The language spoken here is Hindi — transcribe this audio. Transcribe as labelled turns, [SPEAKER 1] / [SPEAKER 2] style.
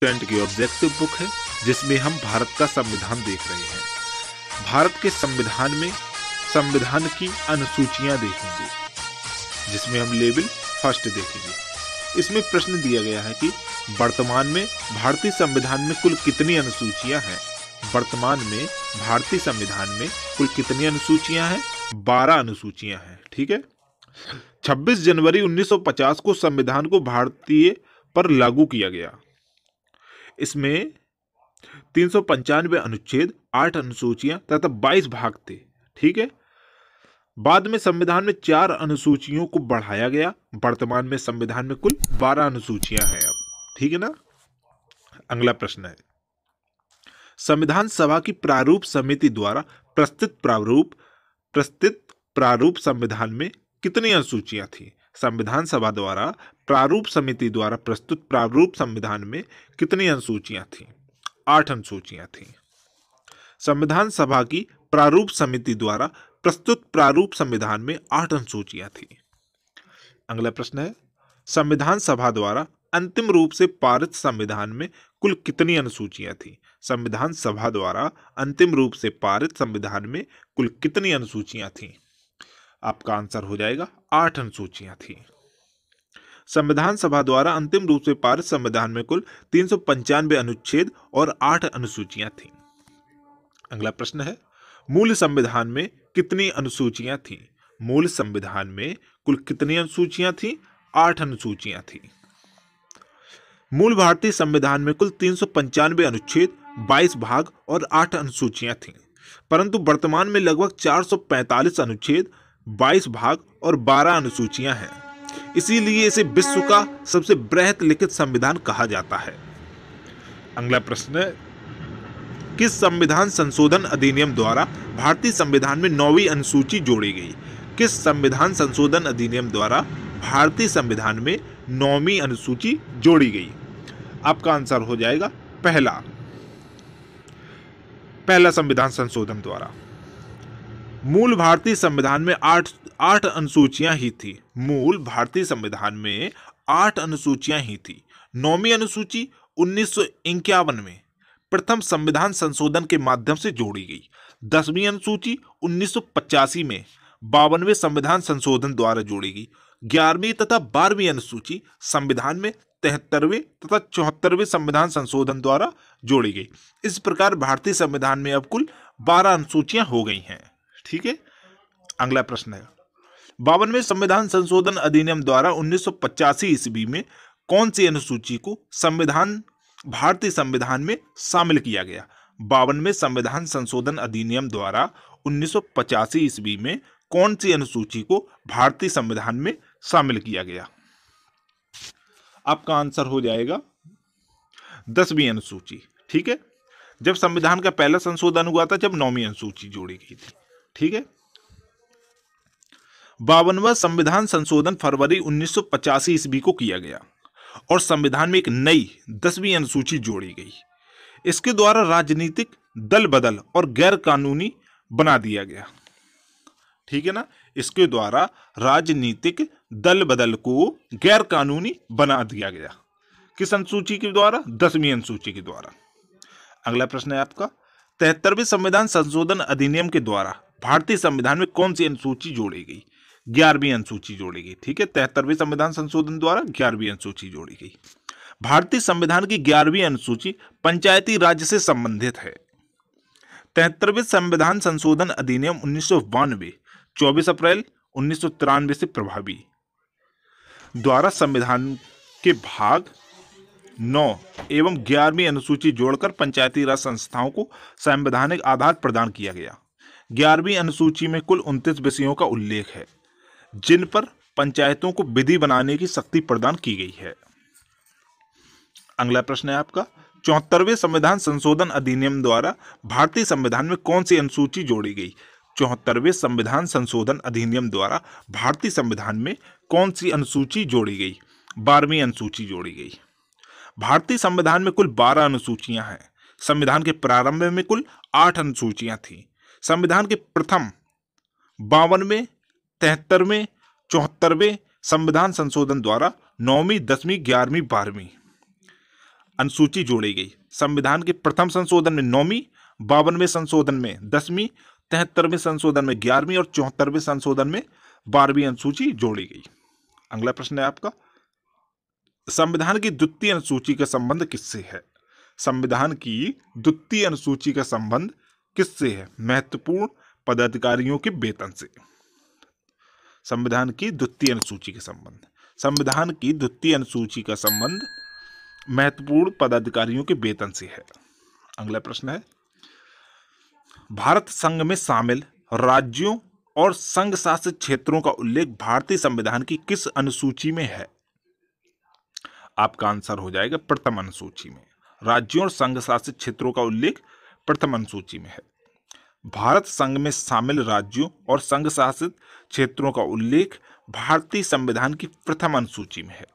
[SPEAKER 1] स्टूडेंट की ऑब्जेक्टिव बुक है जिसमें हम भारत का संविधान देख रहे हैं। भारत के संविधान में संविधान की अनुसूचियां देखेंगे जिसमें हम लेवल फर्स्ट देखेंगे। इसमें प्रश्न दिया गया है कि वर्तमान में भारतीय संविधान में कुल कितनी अनुसूचियां हैं। वर्तमान में भारतीय संविधान में कुल कितनी अनुसूचियां हैं? 12 अनुसूचियां हैं। ठीक है। 26 जनवरी 1950 को संविधान को भारतीय पर लागू किया गया। इसमें 395 अनुच्छेद, 8 अनुसूचियां तथा 22 भाग थे। ठीक है। बाद में संविधान में 4 अनुसूचियों को बढ़ाया गया। वर्तमान में संविधान में कुल 12 अनुसूचियां हैं अब। ठीक है ना। अगला प्रश्न है, संविधान सभा की प्रारूप समिति द्वारा प्रस्तुत प्रारूप संविधान में कितनी अनुसूचियां थी? संविधान सभा द्वारा प्रारूप समिति द्वारा प्रस्तुत प्रारूप संविधान में कितनी अनुसूचियां थी? 8 अनुसूचियां थी। संविधान सभा की प्रारूप समिति द्वारा प्रस्तुत प्रारूप संविधान में 8 अनुसूचियां थी। अगला प्रश्न है, संविधान सभा द्वारा अंतिम रूप से पारित संविधान में कुल कितनी अनुसूचियां थी? संविधान सभा द्वारा अंतिम रूप से पारित संविधान में कुल कितनी अनुसूचियां थी? आपका आंसर हो जाएगा 8 अनुसूचियां थी। संविधान सभा द्वारा अंतिम रूप से पारित संविधान में कुल 395 अनुच्छेद और 8 अनुसूचियां थी। अगला प्रश्न है, मूल संविधान में कितनी अनुसूचियां थी? मूल संविधान में कुल कितनी अनुसूचियां थी? 8 अनुसूचियां थी। मूल भारतीय संविधान में कुल 395 अनुच्छेद, 22 भाग और 8 अनुसूचियां थीं, परंतु वर्तमान में लगभग 445 अनुच्छेद, 22 भाग और 12 अनुसूचियां हैं। इसीलिए इसे विश्व का सबसे बृहत लिखित संविधान कहा जाता है। अगला प्रश्न है, किस संविधान संशोधन अधिनियम द्वारा भारतीय संविधान में 9वीं अनुसूची जोड़ी गई? किस संविधान संशोधन अधिनियम द्वारा भारतीय संविधान में 9वीं अनुसूची जोड़ी गई? आपका आंसर हो जाएगा पहला संविधान संशोधन द्वारा। मूल भारतीय संविधान में 8 अनुसूचियां ही थी। मूल भारतीय संविधान में 8 अनुसूचियां ही थी। 9वीं अनुसूची 1951 में प्रथम संविधान संशोधन के माध्यम से जोड़ी गई। 10वीं अनुसूची 1985 में 52वें संविधान संशोधन द्वारा जोड़ी गई। 11वीं तथा 12वीं अनुसूची संविधान में 73वें तथा 74वें संविधान संशोधन द्वारा जोड़ी गई। इस प्रकार भारतीय संविधान में अब कुल 12 अनुसूचियां हो गई हैं। ठीक है। अगला प्रश्न है, 52वें संविधान संशोधन अधिनियम द्वारा 1985 ईस्वी में कौन सी अनुसूची को भारतीय संविधान में शामिल किया गया? 52वें संविधान संशोधन अधिनियम द्वारा 1985 ईस्वी में कौन सी अनुसूची को भारतीय संविधान में शामिल किया गया? आपका आंसर हो जाएगा 10वीं अनुसूची। ठीक है। जब संविधान का पहला संशोधन हुआ था जब 9वीं अनुसूची जोड़ी गई थी। ठीक है। 52वां संविधान संशोधन फरवरी 1985 ईस्वी को किया गया और संविधान में एक नई 10वीं अनुसूची जोड़ी गई। इसके द्वारा राजनीतिक दल बदल और गैर कानूनी बना दिया गया। ठीक है ना। इसके द्वारा राजनीतिक दल बदल को गैर कानूनी बना दिया गया। किस अनुसूची के द्वारा? 10वीं अनुसूची के द्वारा। अगला प्रश्न है आपका, 73वें संविधान संशोधन अधिनियम के द्वारा भारतीय संविधान में कौन सी अनुसूची जोड़ी गई? 11वीं अनुसूची जोड़ी गई। ठीक है। 73वें संविधान संशोधन द्वारा 11वीं अनुसूची जोड़ी गई। भारतीय संविधान की 11वीं अनुसूची पंचायती राज से संबंधित है। 73वें संविधान संशोधन अधिनियम 1992 24 अप्रैल 1993 से प्रभावी द्वारा संविधान के भाग 9 एवं 11वीं अनुसूची जोड़कर पंचायती राज संस्थाओं को संवैधानिक आधार प्रदान किया गया। 11वीं अनुसूची में कुल 29 विषयों का उल्लेख है जिन पर पंचायतों को विधि बनाने की शक्ति प्रदान की गई है। अगला प्रश्न है आपका, 74वें संविधान संशोधन अधिनियम द्वारा भारतीय संविधान में कौन सी अनुसूची जोड़ी गई? 74वें संविधान संशोधन अधिनियम द्वारा भारतीय संविधान में कौन सी अनुसूची जोड़ी गई? 12वीं अनुसूची जोड़ी गई। भारतीय संविधान में कुल 12 अनुसूचियां हैं। संविधान के प्रारंभ में कुल 8 अनुसूचियां थी। संविधान के प्रथम 52वें, 73वें, 74वें संविधान संशोधन द्वारा 9वीं, 10वीं, 11वीं, 12वीं अनुसूची जोड़ी गई। संविधान के प्रथम संशोधन में 9वीं, 52वें संशोधन में 10वीं, 73वें संशोधन में 11वीं और 74वें संशोधन में 12वीं अनुसूची जोड़ी गई। अगला प्रश्न है आपका, संविधान की द्वितीय अनुसूची का संबंध किससे है? संविधान की द्वितीय अनुसूची का संबंध किससे है? महत्वपूर्ण पदाधिकारियों के वेतन से। संविधान की द्वितीय अनुसूची का संबंध, संविधान की द्वितीय अनुसूची का संबंध महत्वपूर्ण पदाधिकारियों के वेतन से है। अगला प्रश्न है, भारत संघ में शामिल राज्यों और संघ शासित क्षेत्रों का उल्लेख भारतीय संविधान की किस अनुसूची में है? आपका आंसर हो जाएगा प्रथम अनुसूची में। राज्यों और संघ शासित क्षेत्रों का उल्लेख प्रथम अनुसूची में है। भारत संघ में शामिल राज्यों और संघ शासित क्षेत्रों का उल्लेख भारतीय संविधान की प्रथम अनुसूची में है।